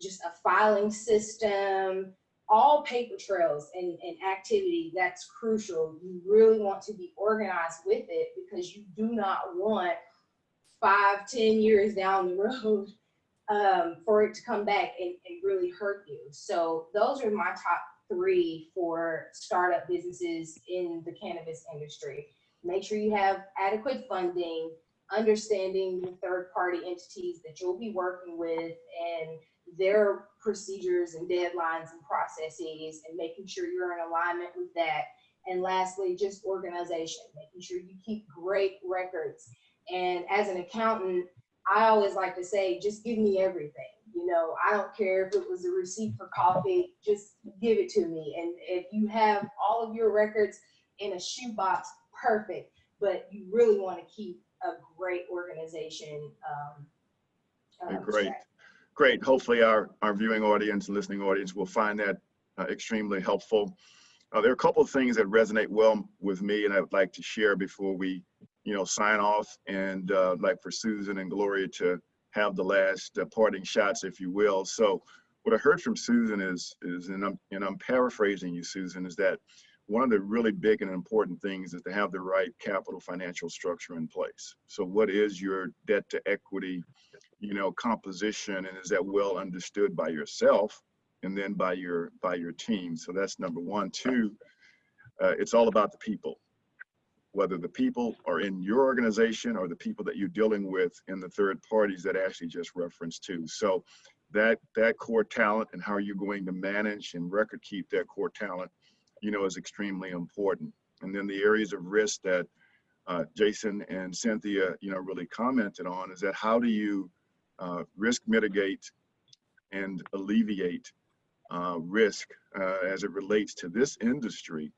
just a filing system, all paper trails and activity. That's crucial. You really want to be organized with it because you do not want 5-10 years down the road for it to come back and really hurt you. So those are my top 3 for startup businesses in the cannabis industry. Make sure you have adequate funding, understanding the third-party entities that you'll be working with and their procedures and deadlines and processes, and making sure you're in alignment with that. And lastly, just organization, making sure you keep great records. And as an accountant, I always like to say, just give me everything. I don't care if it was a receipt for coffee, just give it to me. And if you have all of your records in a shoebox, perfect. But you really want to keep a great organization.
Great. Hopefully our viewing audience, listening audience will find that extremely helpful. There are a couple of things that resonate well with me and I would like to share before we sign off, and like for Susan and Gloria to have the last parting shots, if you will. So what I heard from Susan is and I'm paraphrasing you, Susan, is that one of the really big and important things is to have the right capital financial structure in place. So what is your debt to equity, composition, and is that well understood by yourself and then by your team? So that's number one. Two, it's all about the people, whether the people are in your organization or the people that you're dealing with in the third parties that Ashley just referenced to. So that core talent and how you're going to manage and record keep that core talent, is extremely important. And then the areas of risk that Jason and Cynthia, really commented on is that how do you risk mitigate and alleviate risk as it relates to this industry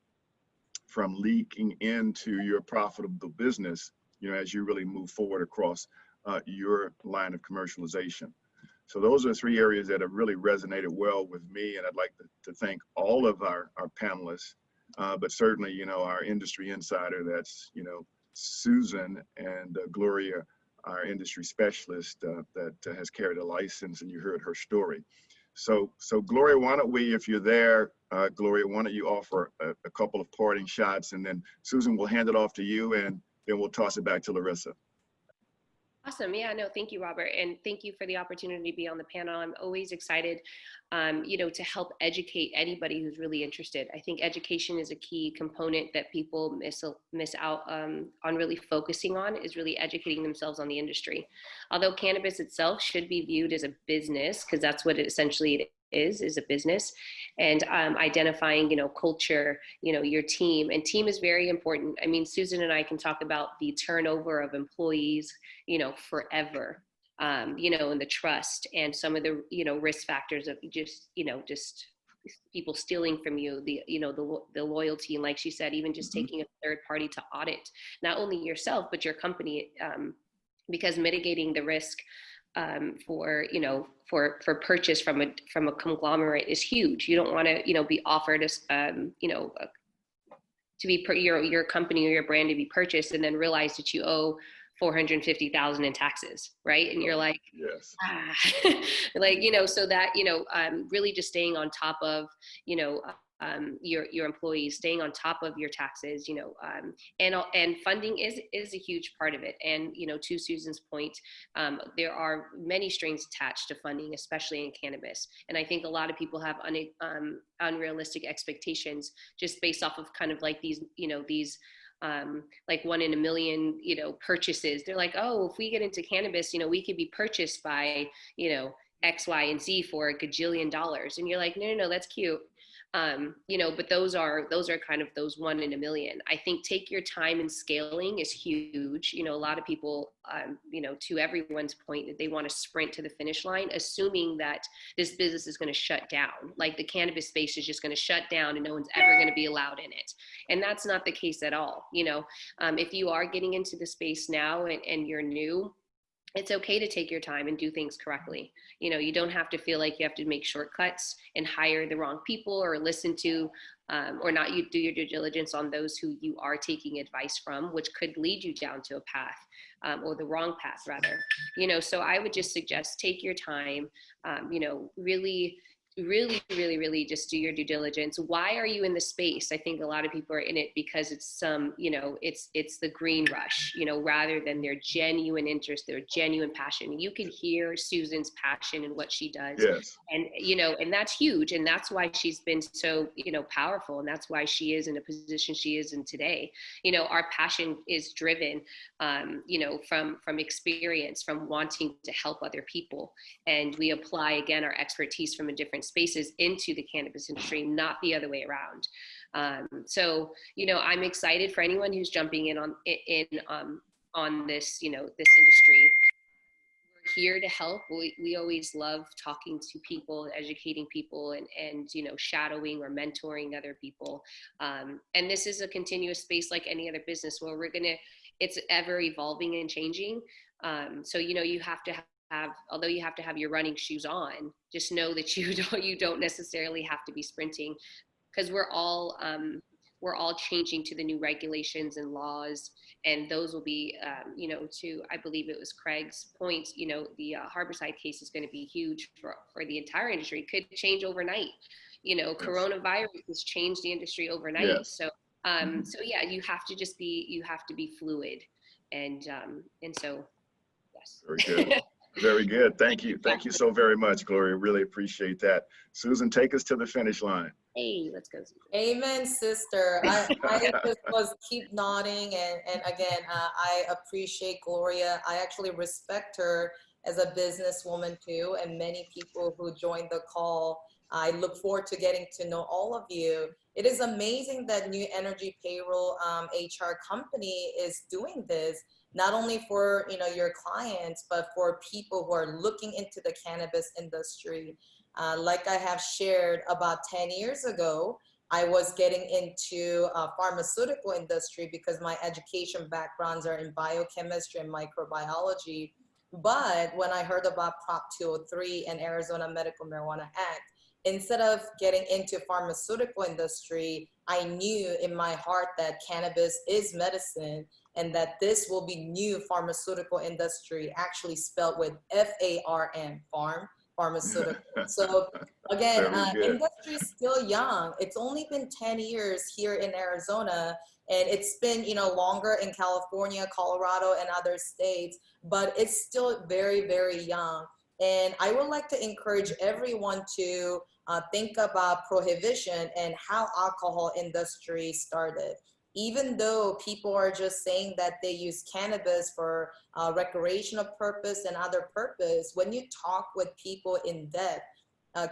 from leaking into your profitable business, as you really move forward across your line of commercialization. So those are three areas that have really resonated well with me, and I'd like to thank all of our panelists, but certainly, our industry insider, that's, Susan, and Gloria, our industry specialist that has carried a license, and you heard her story. So Gloria, why don't we, if you're there, Gloria, why don't you offer a couple of parting shots, and then Susan will hand it off to you, and then we'll toss it back to Larissa.
Awesome. Yeah, no, thank you, Robert. And thank you for the opportunity to be on the panel. I'm always excited, to help educate anybody who's really interested. I think education is a key component that people miss out on really focusing on, is really educating themselves on the industry. Although cannabis itself should be viewed as a business, because that's what it essentially is a business, and identifying, culture, your team, and team is very important. I mean, Susan and I can talk about the turnover of employees, forever, and the trust and some of the, risk factors of just people stealing from you, the loyalty, and like she said, even just taking a third party to audit not only yourself but your company, because mitigating the risk for purchase from a conglomerate is huge. You don't want to, be offered as, to be your company or your brand to be purchased and then realize that you owe $450,000 in taxes, right? And you're like,
yes,
so that, really just staying on top of, your employees, staying on top of your taxes, and funding is a huge part of it. And, to Susan's point, there are many strings attached to funding, especially in cannabis. And I think a lot of people have unrealistic expectations just based off of kind of like these, like 1 in a million, purchases. They're like, oh, if we get into cannabis, we could be purchased by, X, Y, and Z for $1 gajillion. And you're like, no, that's cute. But those are kind of those 1 in a million. I think take your time, and scaling is huge. A lot of people, to everyone's point, they want to sprint to the finish line, assuming that this business is going to shut down. Like the cannabis space is just going to shut down and no one's ever going to be allowed in it. And that's not the case at all. If you are getting into the space now and you're new, it's okay to take your time and do things correctly. You don't have to feel like you have to make shortcuts and hire the wrong people or listen to, or not you do your due diligence on those who you are taking advice from, which could lead you down to a path, or the wrong path rather. So I would just suggest take your time, really just do your due diligence. Why are you in the space? I think a lot of people are in it because it's it's the green rush, rather than their genuine interest, their genuine passion. You can hear Susan's passion in what she does.
yes,
And, and that's huge. And that's why she's been so, powerful. And that's why she is in a position she is in today. Our passion is driven, from experience, from wanting to help other people. And we apply, again, our expertise from a different spaces into the cannabis industry, not the other way around. So, I'm excited for anyone who's jumping in on this, this industry. We're here to help. We always love talking to people, educating people, and shadowing or mentoring other people. And this is a continuous space like any other business where it's ever evolving and changing. So, you have to although you have to have your running shoes on, just know that you don't necessarily have to be sprinting, because we're all changing to the new regulations and laws, and those will be, to, I believe it was Craig's point, the Harborside case is going to be huge for the entire industry. It could change overnight, coronavirus has changed the industry overnight.
Yes.
So, so yeah, you have to be fluid. And so, yes.
Very good. Very good. Thank you. Thank you so very much, Gloria. Really appreciate that. Susan, take us to the finish line.
Hey, let's go, Susan.
Amen, sister. I just was keep nodding, and again, I appreciate Gloria. I actually respect her as a businesswoman too, and many people who joined the call. I look forward to getting to know all of you. It is amazing that NU Energy Payroll HR company is doing this, not only for your clients, but for people who are looking into the cannabis industry. Like I have shared, about 10 years ago, I was getting into pharmaceutical industry because my education backgrounds are in biochemistry and microbiology. But when I heard about Prop 203 and Arizona Medical Marijuana Act, instead of getting into pharmaceutical industry, I knew in my heart that cannabis is medicine and that this will be new pharmaceutical industry, actually spelled with FARM, farm, pharmaceutical. So again, industry is still young. It's only been 10 years here in Arizona, and it's been longer in California, Colorado, and other states, but it's still very, very young. And I would like to encourage everyone to think about prohibition and how alcohol industry started. Even though people are just saying that they use cannabis for recreational purpose and other purpose, when you talk with people in depth,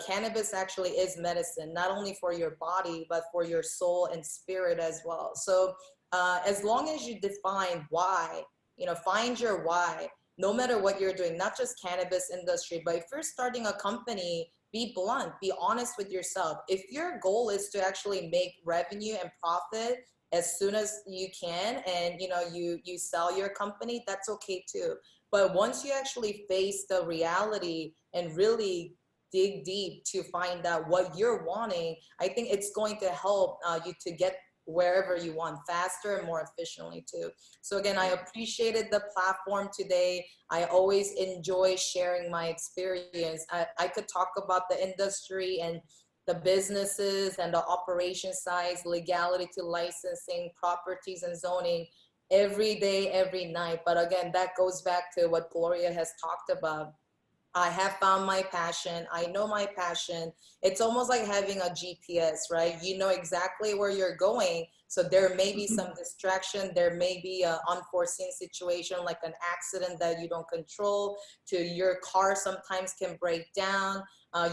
cannabis actually is medicine, not only for your body, but for your soul and spirit as well. So as long as you define why, find your why, no matter what you're doing, not just cannabis industry, but if you're starting a company, be blunt, be honest with yourself. If your goal is to actually make revenue and profit as soon as you can, and you sell your company, that's okay too. But once you actually face the reality and really dig deep to find out what you're wanting, I think it's going to help you to get wherever you want faster and more efficiently too. So again, I appreciated the platform today. I always enjoy sharing my experience. I could talk about the industry and the businesses and the operation sides, legality to licensing, properties and zoning every day, every night. But again, that goes back to what Gloria has talked about. I have found my passion. I know my passion. It's almost like having a GPS, right? You know exactly where you're going. So there may be some distraction. There may be an unforeseen situation like an accident that you don't control. To your car sometimes can break down.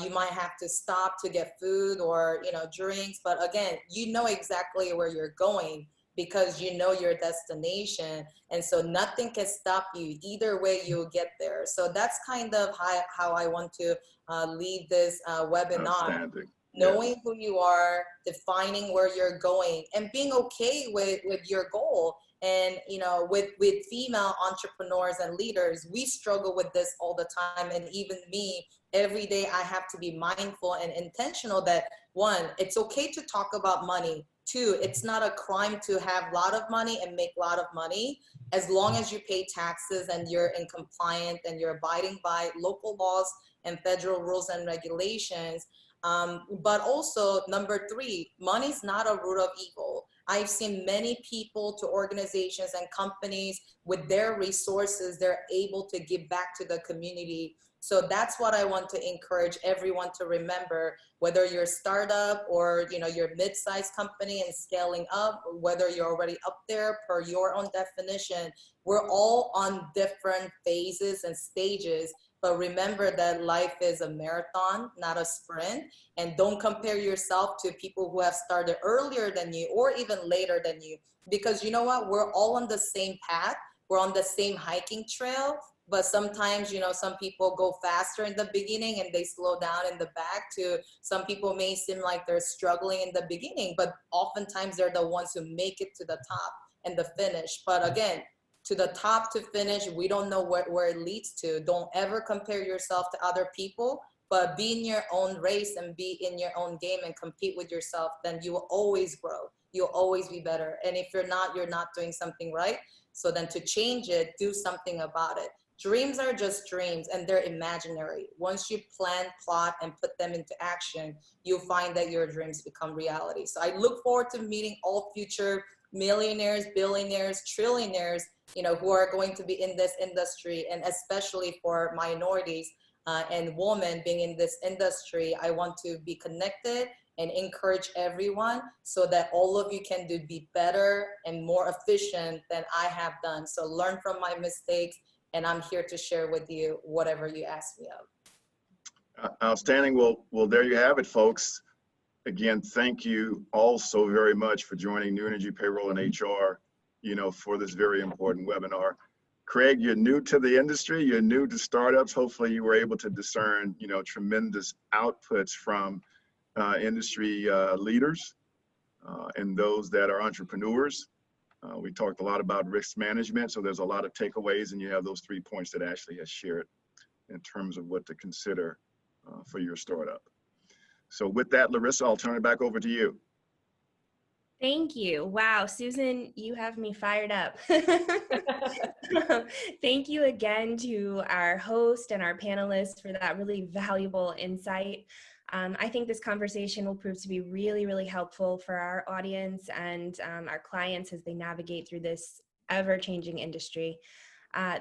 You might have to stop to get food or drinks. But again, you know exactly where you're going because you know your destination, and so nothing can stop you. Either way, you'll get there. So that's kind of how I want to lead this webinar. Knowing who you are, defining where you're going, and being okay with your goal. And with female entrepreneurs and leaders, we struggle with this all the time. And even me, every day I have to be mindful and intentional that, one, it's okay to talk about money. Two, it's not a crime to have a lot of money and make a lot of money, as long as you pay taxes and you're in compliance and you're abiding by local laws and federal rules and regulations. But also, number three, money is not a root of evil. I've seen many people to organizations and companies with their resources, they're able to give back to the community. So that's what I want to encourage everyone to remember, whether you're a startup or you're a mid-sized company and scaling up, whether you're already up there per your own definition, we're all on different phases and stages. But remember that life is a marathon, not a sprint. And don't compare yourself to people who have started earlier than you or even later than you. Because you know what? We're all on the same path. We're on the same hiking trail. But sometimes, some people go faster in the beginning and they slow down in the back. To some people may seem like they're struggling in the beginning, but oftentimes they're the ones who make it to the top and the finish. But again, to the top to finish, we don't know where it leads to. Don't ever compare yourself to other people, but be in your own race and be in your own game and compete with yourself. Then you will always grow. You'll always be better. And if you're not doing something right. So then to change it, do something about it. Dreams are just dreams and they're imaginary. Once you plan, plot, and put them into action, you'll find that your dreams become reality. So I look forward to meeting all future millionaires, billionaires, trillionaires, who are going to be in this industry, and especially for minorities and women being in this industry. I want to be connected and encourage everyone so that all of you can be better and more efficient than I have done. So learn from my mistakes, and I'm here to share with you whatever you ask me of.
Outstanding. Well, there you have it, folks. Again, thank you all so very much for joining New Energy Payroll and HR, for this very important webinar. Craig, you're new to the industry, you're new to startups. Hopefully you were able to discern, tremendous outputs from industry leaders and those that are entrepreneurs. We talked a lot about risk management, so there's a lot of takeaways, and you have those 3 points that Ashley has shared in terms of what to consider for your startup. So with that, Larissa, I'll turn it back over to you.
Thank you. Wow, Susan, you have me fired up. Thank you again to our host and our panelists for that really valuable insight. I think this conversation will prove to be really, really helpful for our audience and our clients as they navigate through this ever-changing industry.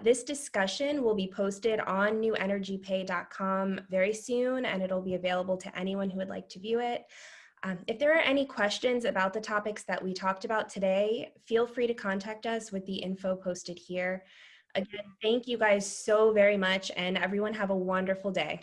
This discussion will be posted on newenergypay.com very soon, and it'll be available to anyone who would like to view it. If there are any questions about the topics that we talked about today, feel free to contact us with the info posted here. Again, thank you guys so very much, and everyone have a wonderful day.